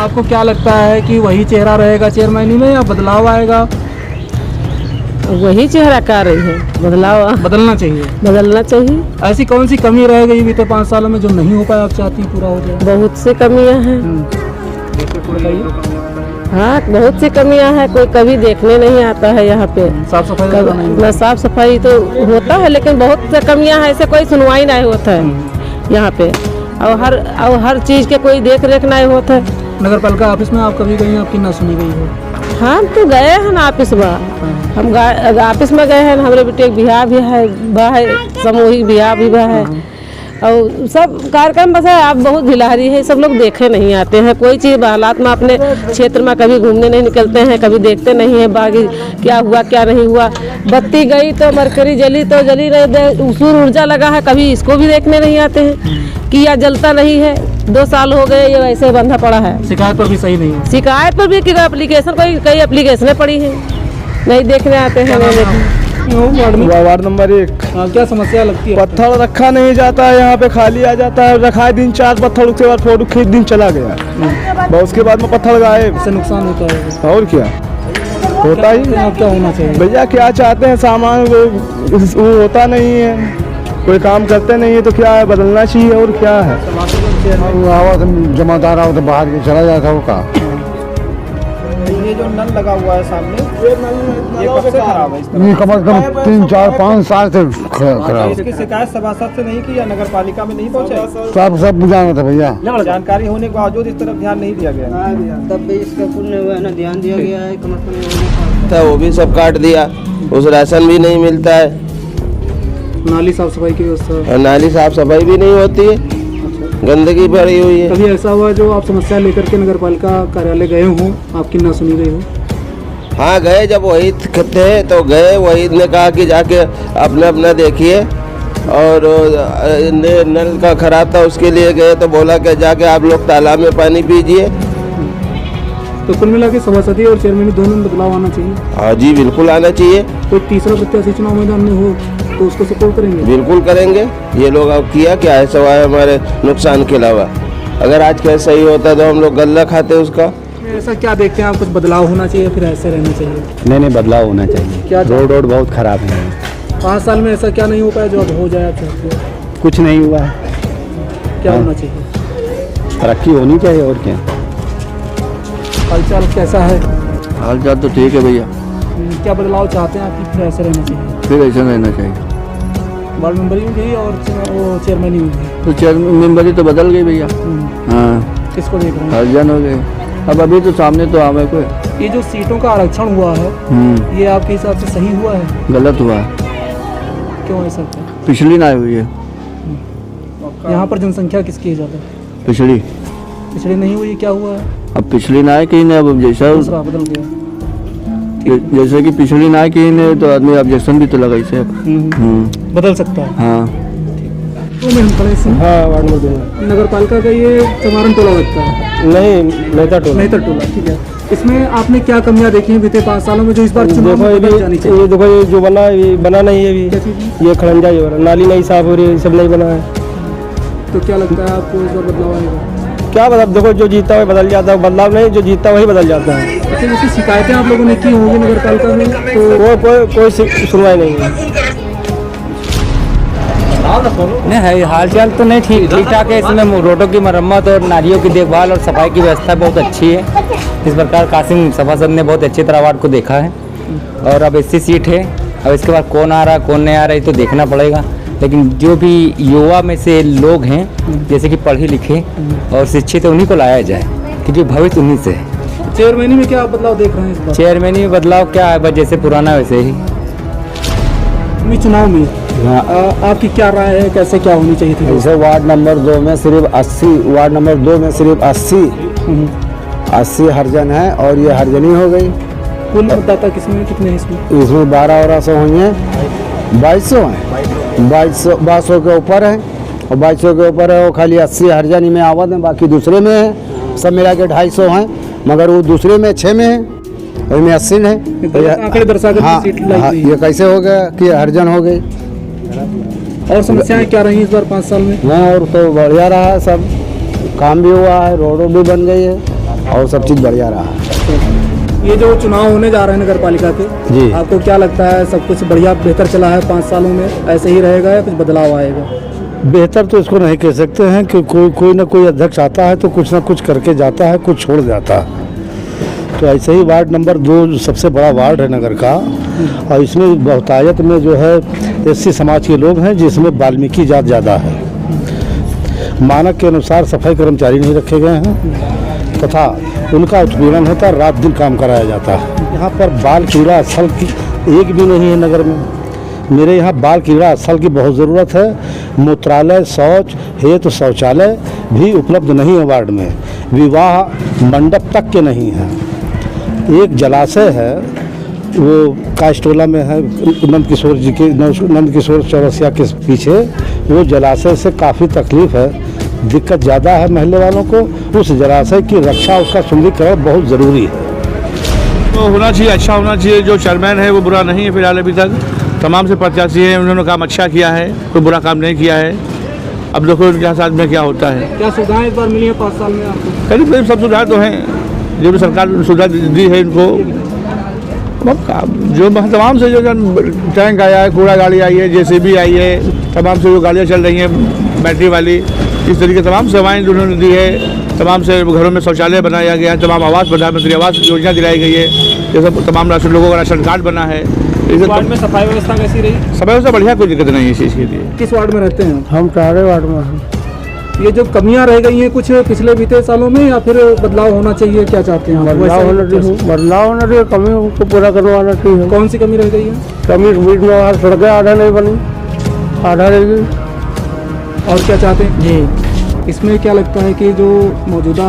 आपको क्या लगता है कि वही चेहरा रहेगा चेयरमैनी में या बदलाव आएगा? वही चेहरा का रही है, बदलाव बदलना चाहिए। बदलना चाहिए। ऐसी कौन सी कमी रह गई बीते 5 सालों में जो नहीं हो पाया, आप चाहती हैं पूरा हो जाए? बहुत सी कमियां हैं। हाँ, बहुत सी कमियां हैं। कोई कभी देखने नहीं आता है यहाँ पे। साफ सफाई का नहीं न साफ सफाई तो होता है, लेकिन बहुत सी कमियां हैं। ऐसे कोई सुनवाई नहीं होता है यहाँ पे, और हर चीज़ के कोई देख रेख नहीं होता है। नगर पालिका ऑफिस में आप कभी गई, आपकी ना सुनी गई हो? हम तो गए हैं ना ऑफिस में। हम ऑफिस में गए हैं। हमारे बेटे के ब्याह भी है, सामूहिक ब्याह भी है, और सब कार्यक्रम बस है। आप बहुत भिलारी है, सब लोग देखे नहीं आते हैं। कोई चीज़ हालात में अपने क्षेत्र में कभी घूमने नहीं निकलते हैं, कभी देखते नहीं है बाकी क्या हुआ क्या नहीं हुआ। बत्ती गई तो मरकरी जली तो जली रहे, सूर्य ऊर्जा लगा है, कभी इसको भी देखने नहीं आते हैं कि या जलता नहीं है। 2 साल हो गए ये वैसे बंधा पड़ा है। शिकायत पर भी सही नहीं है। शिकायत पर भी कि एप्लीकेशन कई एप्लीकेशनें पड़ी हैं, नहीं देखने आते हैं। Ward number 1। क्या समस्या लगती है? पत्थर रखा नहीं जाता है, यहाँ पे खाली आ जाता है। रखा है दिन 4 पत्थर, उसके बाद फोटो खींच दिन चला गया। उसके बाद में पत्थर गायब। इससे नुकसान होता है और क्या होता ही। क्या होना चाहिए भैया? क्या चाहते हैं? सामान वो होता नहीं है, कोई काम करते नहीं है, तो क्या है, बदलना चाहिए। और क्या है, जमादार आओ तो बाहर के चला जाता हो का। ये जो नल लगा हुआ है सामने, ये कब से खराब है? ये कम से कम 3, 4, 5 साल से खराब। इसकी शिकायत सभासद से नहीं की या नगर पालिका में नहीं पहुंचे? सब बुझाना था भैया। जानकारी होने के बावजूद इस तरफ ध्यान नहीं दिया गया। तब भी इसका पुण्य ध्यान दिया गया है, कम से कम वो भी सब काट दिया। उस राशन भी नहीं मिलता है, नाली साफ सफाई की व्यवस्था, और नाली साफ सफाई भी नहीं होती है, गंदगी भरी हुई है। कभी ऐसा हुआ जो आप समस्या लेकर के नगर पालिका कार्यालय गए हों, आपकी ना सुनी गई हो? हाँ गए, जब वही थे तो गए, वही ने कहा कि जाके अपना अपना देखिए, और नल का खराब था उसके लिए गए तो बोला कि जाके आप लोग तालाब में पानी पीजिए। तो कुल मिला के सभासदी और चेयरमैन दोनों में बदलाव आना चाहिए। हाँ जी, बिल्कुल आना चाहिए। कोई तीसरा प्रत्याशी चुनाव मैदान में हो तो उसको सपोर्ट करेंगे? बिल्कुल करेंगे। ये लोग अब किया क्या है सवाए हमारे नुकसान के अलावा। अगर आज क्या सही होता तो हम लोग गल्ला खाते उसका। ऐसा क्या देखते हैं आप, कुछ बदलाव होना चाहिए फिर ऐसे रहना चाहिए? नहीं, बदलाव होना चाहिए। क्या रोड बहुत खराब है। 5 साल में ऐसा क्या नहीं हो पाया जो अब हो जाए आप चाहते हो? कुछ नहीं हुआ है। क्या होना चाहिए? तरक्की होनी चाहिए। और क्या हालचाल कैसा है? हालचाल तो ठीक है भैया। क्या बदलाव चाहते हैं आप, फिर ऐसे रहना चाहिए? फिर ऐसा रहना चाहिए। वार्ड मेंबर भी गई और वो चेयरमैन भी गई। तो चेयरमैन मेंबरी तो बदल गई भैया। हाँ, किसको देख रहे हैं? हरजन हो गए। अब अभी तो सामने तो आवे कोई। ये जो सीटों का आरक्षण हुआ है, ये आपके हिसाब से सही हुआ है? गलत हुआ। क्यों ऐसा? पिछली ना हुई है। यहाँ पर जनसंख्या किसकी है ज़्यादा? पिछली नहीं हुई, क्या हुआ है? अब पिछली ना है कहीं ने, अब जैसा दूसरा बदल गया। जैसे कि पिछली ना है कहीं ने, तो आदमी ऑब्जेक्शन भी तो लगा इसे। बदल सकता है। हाँ, तो मैं हम खड़े से हाँ, वार्ड नंबर 2 नगर पालिका का ये समारण टोला लगता है? नहीं, मेहता टोला। ठीक है, इसमें आपने क्या कमियां देखी हैं बीते 5 सालों में जो इस बार चुनाव में बदल जानी चाहिए? ये देखो, ये जो बना ये बना नहीं है अभी। ये खड़ंजा ये वाला नाली नहीं साफ हो रही है, सब नहीं बना है। तो क्या लगता है आपको इस बार बदलाव आएगा? क्या बदलाव? देखो, जो जीता है बदल जाता है, बदलाव नहीं, जो जीता वही बदल जाता है। अच्छा, जैसे शिकायतें आप लोगों ने की होंगी नगर पालिका में, तो कोई सुनवाई नहीं है। नहीं है, हालचाल तो नहीं ठीक ठाक है। इसमें रोडों की मरम्मत और नालियों की देखभाल और सफाई की व्यवस्था बहुत अच्छी है। इस प्रकार कासिम सभासद ने बहुत अच्छी तरह वार्ड को देखा है। और अब ऐसी सीट है, अब इसके बाद कौन आ रहा कौन नहीं आ रहा ये तो देखना पड़ेगा। लेकिन जो भी युवा में से लोग हैं, जैसे कि पढ़े लिखे और शिक्षित, उन्हीं को लाया जाए, क्योंकि भविष्य उन्हीं से है। चेयरमैनी में क्या बदलाव देख रहे हैं इस बार? चेयरमैनी में बदलाव क्या है, बस जैसे पुराना वैसे ही। चुनाव में आपकी क्या राय है, कैसे क्या होनी चाहिए थी? जैसे वार्ड नंबर 2 में सिर्फ 80 हरजन है, और ये हरजनी हो गई। कुल मतदाता कितने हैं इसमें 1200 हुई हैं, 2200 हैं, 2200 के ऊपर है, और 2200 के ऊपर है। वो खाली 80 हरजानी में आवाज है, बाकी दूसरे में है। सब मिला के 250 हैं, मगर वो दूसरे में 6 में है, और में 80 है। आंकड़े दर्शाकर सीट हाँ, ये कैसे हो गया कि हरजन हो गई? और समस्याएं क्या रही इस बार 5 साल में? और तो बढ़िया रहा है, सब काम भी हुआ है, रोडों भी बन गई है। और सब चीज़ बढ़िया रहा। ये जो चुनाव होने जा रहे हैं नगर पालिका के, जी। आपको क्या लगता है सब कुछ बढ़िया बेहतर चला है 5 सालों में, ऐसे ही रहेगा या कुछ बदलाव आएगा? बेहतर तो इसको नहीं कह सकते हैं कि कोई ना कोई अध्यक्ष आता है तो कुछ ना कुछ करके जाता है, कुछ छोड़ जाता है। तो ऐसे ही वार्ड नंबर 2 सबसे बड़ा वार्ड है नगर का, और इसमें बहुतायत में जो है एससी समाज के लोग हैं, जिसमें वाल्मीकि जात ज़्यादा है। मानक के अनुसार सफाई कर्मचारी नहीं रखे गए हैं तथा उनका उत्पीड़न होता है, रात दिन काम कराया जाता है। यहाँ पर बाल क्रीड़ा स्थल की एक भी नहीं है नगर में। मेरे यहाँ बाल क्रीड़ा स्थल की बहुत ज़रूरत है। मूत्रालय, शौच हेतु शौचालय भी उपलब्ध नहीं है वार्ड में। विवाह मंडप तक के नहीं है। एक जलाशय है, वो कास्टोला में है, नंद किशोर चौरसिया के पीछे। वो जलाशय से काफ़ी तकलीफ़ है, दिक्कत ज़्यादा है महल्ले वालों को। उस जलाशय की रक्षा, उसका सुंदरीकरण बहुत ज़रूरी है। तो होना चाहिए, अच्छा होना चाहिए। जो चेयरमैन है वो बुरा नहीं है फिलहाल अभी तक। तमाम से प्रत्याशी हैं, उन्होंने काम अच्छा किया है, कोई बुरा काम नहीं किया है। अब देखो उनके साथ में क्या होता है। क्या सुविधाएं इस बार मिली है 5 साल में आपको? करीब करीब सब सुविधाएं तो हैं, जो भी सरकार सुविधा दी है इनको। जो तमाम से जो टैंक आया है, कूड़ा गाड़ी आई है, JCB आई है, तमाम से जो गाड़ियाँ चल रही हैं बैटरी वाली, इस तरीके तमाम सेवाएं उन्होंने दी है। तमाम से घरों में शौचालय बनाया गया है, तमाम आवास, प्रधानमंत्री आवास योजना दिलाई गई है। ये सब तमाम राशन लोगों का राशन कार्ड बना है। वार्ड में सफाई व्यवस्था कैसी रही? सफाई व्यवस्था बढ़िया, कोई दिक्कत नहीं है इस चीज़ के लिए। किस वार्ड में रहते हैं? हम 4 वार्ड में हैं। ये जो कमियां रह गई हैं कुछ पिछले बीते सालों में, या फिर बदलाव होना चाहिए, क्या चाहते हैं? बदलाव होना चाहिए, कमी को पूरा करवाना चाहिए। कौन सी कमी रह गई है? कमी बीच में वहाँ सड़कें आधा नहीं बनी, आधा रहेगी। और क्या चाहते हैं जी? इसमें क्या लगता है कि जो मौजूदा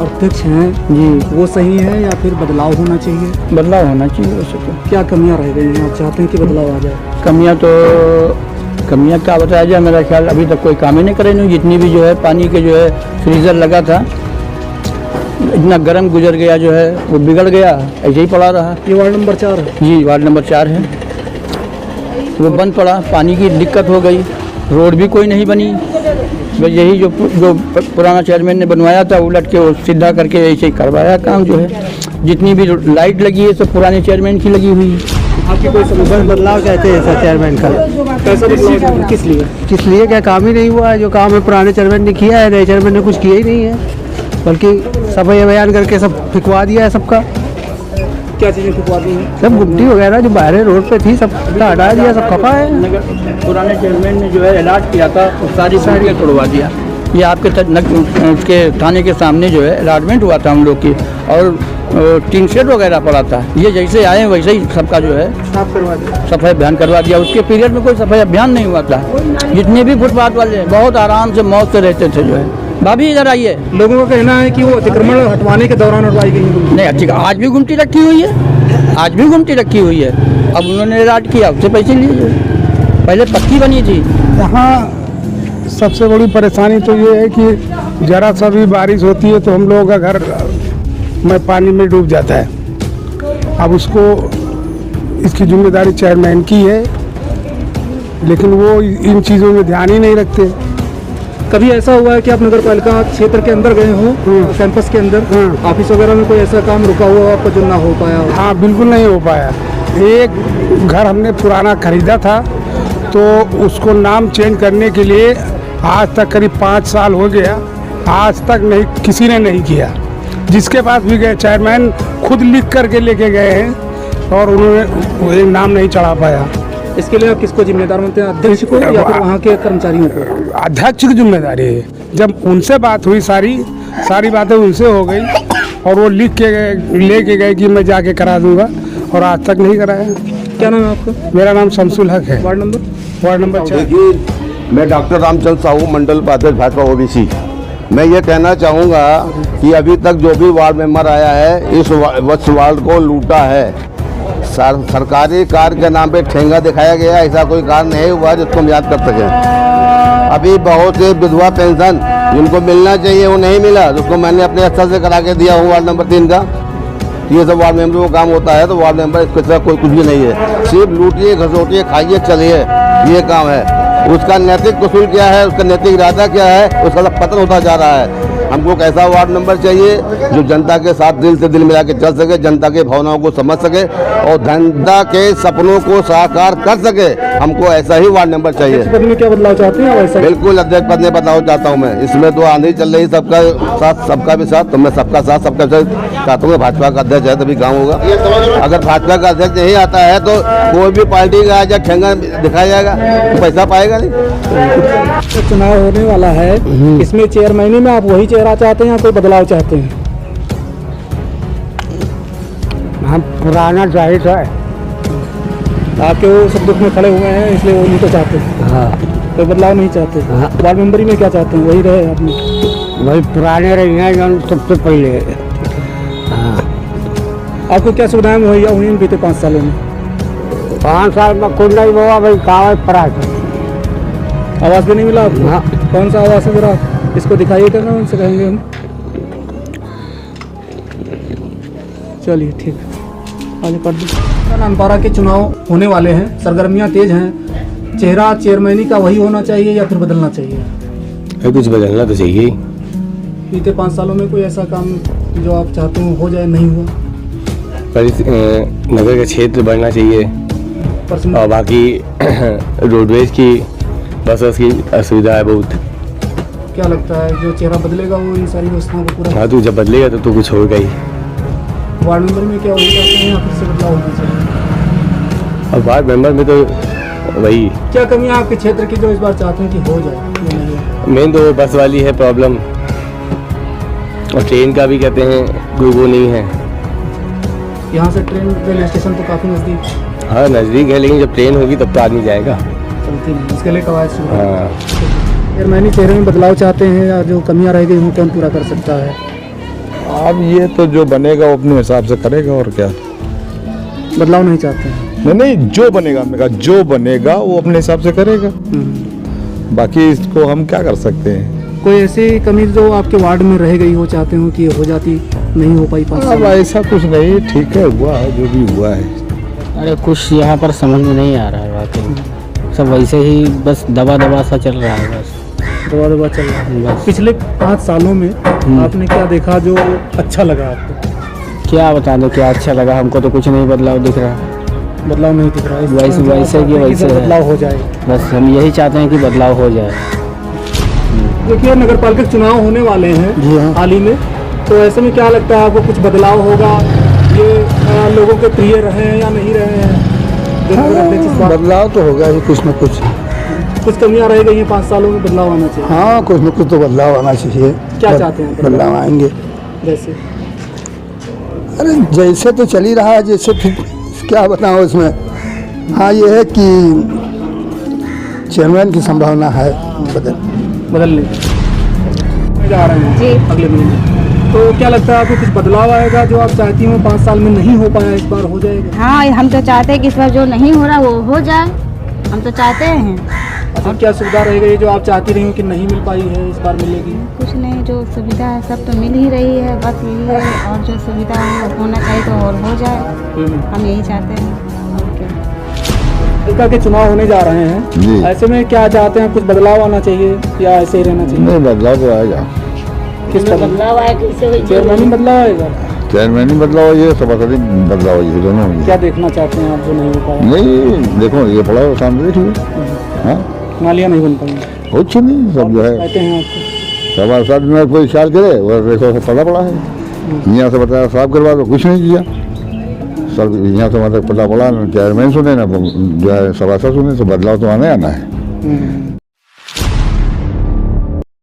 अध्यक्ष हैं जी, वो सही है या फिर बदलाव होना चाहिए? बदलाव होना चाहिए वैसे तो। क्या कमियां रह गई हैं, आप चाहते हैं कि बदलाव आ जाए? कमियाँ क्या बताया जाए, मेरा ख्याल अभी तक कोई काम ही नहीं करे। जितनी भी जो है पानी के जो है फ्रीज़र लगा था, इतना गर्म गुजर गया, जो है वो बिगड़ गया, ऐसे ही पड़ा रहा। ये वार्ड नंबर 4 है जी, वार्ड नंबर 4 है। वो बंद पड़ा, पानी की दिक्कत हो गई, रोड भी कोई नहीं बनी। बस यही जो पुराना चेयरमैन ने बनवाया था, उलट के वो सीधा करके ऐसे ही करवाया काम। जो है जितनी भी लाइट लगी है सब पुराने चेयरमैन की लगी हुई है। आपकी कोई समस्या? बदलाव चाहते हैं सर चेयरमैन का। कैसा बदलाव, किस लिए? किस लिए? क्या काम ही नहीं हुआ है? जो काम है पुराने चेयरमैन ने किया है, नए चेयरमैन ने कुछ किया ही नहीं है, बल्कि सफाई अभियान करके सब फिकवा दिया है सबका। क्या चीज़ें फिकवा दी हैं? सब गुमटी वगैरह जो बाहर रोड पे थी सब हटा दिया, सब खपा है। पुराने चेयरमैन ने जो है इलाज किया था, सारी सड़कें तोड़वा दिया। ये आपके उसके थाने के सामने जो है अलॉटमेंट हुआ था हम लोग की, और टीन शेड वगैरह पड़ा था। ये जैसे आए वैसे ही सबका जो है साफ करवा दिया, सफाई अभियान करवा दिया। उसके पीरियड में कोई सफाई अभियान नहीं हुआ था। जितने भी फुटपाथ वाले बहुत आराम से मौज से रहते थे। जो है भाभी इधर आइए। लोगों का कहना है कि वो अतिक्रमण हटवाने के दौरान हटवाई गई। नहीं, अच्छी आज भी गुमटी रखी हुई है, आज भी गुमटी रखी हुई है। अब उन्होंने इलाज किया, उससे पैसे लिए। पहले पक्की बनी थी। यहाँ सबसे बड़ी परेशानी तो ये है कि जरा सा भी बारिश होती है तो हम लोगों का घर में पानी में डूब जाता है। अब उसको इसकी जिम्मेदारी चेयरमैन की है, लेकिन वो इन चीज़ों में ध्यान ही नहीं रखते। कभी ऐसा हुआ है कि आप नगर पालिका क्षेत्र के अंदर गए हो, कैंपस के अंदर, ऑफिस वगैरह में कोई ऐसा काम रुका हुआ हो आपका जो ना हो पाया हो? हाँ, बिल्कुल नहीं हो पाया। एक घर हमने पुराना खरीदा था, तो उसको नाम चेंज करने के लिए आज तक करीब 5 साल हो गया, आज तक नहीं, किसी ने नहीं किया। जिसके पास भी गए, चेयरमैन खुद लिख करके लेके गए हैं, और उन्होंने नाम नहीं चढ़ा पाया। इसके लिए आप किसको जिम्मेदार मानते हैं, अध्यक्ष को या फिर वहाँ के कर्मचारियों को? अध्यक्ष की जिम्मेदारी है। जब उनसे बात हुई, सारी बातें उनसे हो गई, और वो लिख के लेके गए कि मैं जाके करा दूंगा, और आज तक नहीं कराया। क्या नाम है आपका? मेरा नाम शमसुल हक है। Ward number 4। देखिए, मैं डॉक्टर रामचंद्र साहू, मंडल उपाध्यक्ष भाजपा OBC। मैं ये कहना चाहूँगा कि अभी तक जो भी वार्ड मेंबर आया है, इस वार्ड को लूटा है। सरकारी कार्य के नाम पे ठेंगा दिखाया गया, ऐसा कोई कार्य नहीं हुआ जिसको हम याद कर सकें। अभी बहुत से विधवा पेंशन जिनको मिलना चाहिए वो नहीं मिला, जिसको मैंने अपने स्तर से करा के दिया हूँ वार्ड नंबर 3 का। ये सब वार्ड मेंबर को काम होता है, तो वार्ड मेंबर इसके तरह कोई कुछ भी नहीं है। सिर्फ लूटिए, घसोटिए, खाइए, चलिए, ये काम है। उसका नैतिक कसूर क्या है, उसका नैतिक इरादा क्या है, उसका सब पतन होता जा रहा है। हमको कैसा वार्ड नंबर चाहिए जो जनता के साथ दिल से दिल मिला के चल सके, जनता के भावनाओं को समझ सके और जनता के सपनों को साकार कर सके। हमको ऐसा ही वार्ड नंबर चाहिए। पद में क्या बदलाव चाहते हैं? वैसा बिल्कुल अध्यक्ष पद में बदलाव चाहता हूँ मैं। इसमें तो आंधी चल रही, सबका साथ सबका भी साथ, तो मैं सबका साथ सबका चाहता हूँ। भाजपा का अध्यक्ष है तभी काम होगा। अगर भाजपा का अध्यक्ष नहीं आता है तो कोई भी पार्टी का आज ठेंगा दिखाया जाएगा तो पैसा पाएगा नहीं। तो चुनाव होने वाला है, इसमें चेयरमैनी में आप वही चेहरा चाहते हैं या कोई बदलाव चाहते हैं? हम पुराना जाहिर है। आपके वो सब दुख में खड़े हुए हैं इसलिए वो नहीं तो चाहते हैं। हाँ, कोई बदलाव नहीं चाहते। वार्ड मेंबरी में क्या चाहते हैं? वही रहे आपने? वही पुराने रही हैं जो सबसे पहले। आपको क्या सुविधाएं मुहैया हुई इन बीते 5 सालों में? 5 साल में कुछ नहीं हुआ भाई, कागज पड़ा था। आवास भी नहीं मिला आपको? हाँ। कौन सा आवास है जरा इसको दिखाइए करना, उनसे कहेंगे हम। चलिए ठीक है, आगे पढ़ दो। नानपारा के चुनाव होने वाले हैं, सरगर्मियां तेज हैं। चेहरा चेयरमैनी का वही होना चाहिए या फिर बदलना चाहिए? कुछ बदलना तो चाहिए। बीते 5 सालों में कोई ऐसा काम जो आप चाहते हो जाए नहीं हुआ? नगर का क्षेत्र बढ़ना चाहिए और बाकी रोडवेज की बस की असुविधा है बहुत। क्या लगता है जो चेहरा बदलेगा वो इन सारी व्यवस्थाओं को पूरा? हाँ, तो जब बदलेगा तो कुछ होगा ही। वार्ड मेंबर में क्या होना चाहिए या फिर से बदलाव होना चाहिए? और वार्ड मेंबर में तो वही क्या कमियां आपके क्षेत्र की जो इस बार चाहते हैं कि हो जाए? मेन तो बस वाली है प्रॉब्लम, और ट्रेन का भी कहते हैं कोई वो नहीं है। यहाँ से ट्रेन रेलवे स्टेशन तो काफ़ी नज़दीक? हाँ नज़दीक है, लेकिन जब ट्रेन होगी तब तो आदमी जाएगा। चलती नहीं, इसके लिए कवायद शुरू। हाँ, चेयरमैनी चेहरे में बदलाव चाहते हैं या जो कमियां रह गई वो कौन पूरा कर सकता है? अब ये तो जो बनेगा वो अपने हिसाब से करेगा और क्या। बदलाव नहीं चाहते हैं? नहीं, जो बनेगा, हमने कहा जो बनेगा वो अपने हिसाब से करेगा। बाकी इसको हम क्या कर सकते हैं। कोई ऐसी कमी जो आपके वार्ड में रह गई हो, चाहते हो कि हो जाती, नहीं हो पाई 5 साल? अब ऐसा कुछ नहीं, ठीक है, हुआ है जो भी हुआ है। अरे कुछ यहाँ पर समझ में नहीं आ रहा है वाकई, सब वैसे ही बस दबा सा चल रहा है। बस दबा चल रहा है बस। पिछले 5 सालों में आपने क्या देखा जो अच्छा लगा आपको? क्या बता दो क्या अच्छा लगा, हमको तो कुछ नहीं बदलाव दिख रहा। बदलाव नहीं दिख रहा है? वैसे की वैसे है। बदलाव हो जाए, बस हम यही चाहते हैं कि बदलाव हो जाए। देखिए नगर पालिका चुनाव होने वाले हैं हाल ही में, तो ऐसे में क्या लगता है आपको कुछ बदलाव होगा? ये लोगों के प्रिय रहे हैं या नहीं रहे हैं? बदलाव तो होगा ही कुछ न कुछ कमियां रह गई हैं 5 सालों में, बदलाव आना चाहिए। हाँ, कुछ न कुछ तो बदलाव आना चाहिए। क्या चाहते हैं बदलाव आएंगे? जैसे अरे जैसे तो चल ही रहा है, जैसे फिर क्या बताऊँ इसमें। हाँ, ये है कि चेयरमैन की संभावना है बदलने जा रहे हैं जी अगले महीने, तो क्या लगता है आपको कुछ बदलाव आएगा जो आप चाहती हो 5 साल में नहीं हो पाया, इस बार हो जाएगा? हाँ, हम तो चाहते हैं कि इस बार जो नहीं हो रहा वो हो जाए, हम तो चाहते हैं। अच्छा, क्या सुविधा रह गई जो आप चाहती रही हो कि नहीं मिल पाई है, इस बार मिलेगी? कुछ नहीं, जो सुविधा है सब तो मिल ही रही है, बस यही है, और जो सुविधा है होना चाहिए तो और हो जाए, हम यही चाहते हैं। पालिका के चुनाव होने जा रहे हैं, ऐसे में क्या चाहते हैं, कुछ बदलाव आना चाहिए या ऐसे ही रहना चाहिए? नहीं, बदलाव तो आएगा। किस तरह बदलाव आएगा? चेयरमैनी बदलाव आएगा? चेयरमैन बदलाव ये, सभापति बदलाव ये, दोनों होंगे। क्या देखना चाहते हैं आप जो नहीं हो पाया? नहीं, देखो ये पड़ा हो सामने, देखिए। हाँ, नालियाँ नहीं बन पाई? कुछ नहीं, सब जो है कहते हैं आपको हमारे साथ में कोई ख्याल करे, वो देखो पता पड़ा है। यहाँ से बताया साफ करवा दो, कुछ नहीं किया। सब यहाँ से मतलब पता पड़ा, चेयरमैन सुने ना जो है सभासद सुने, तो बदलाव तो आना है।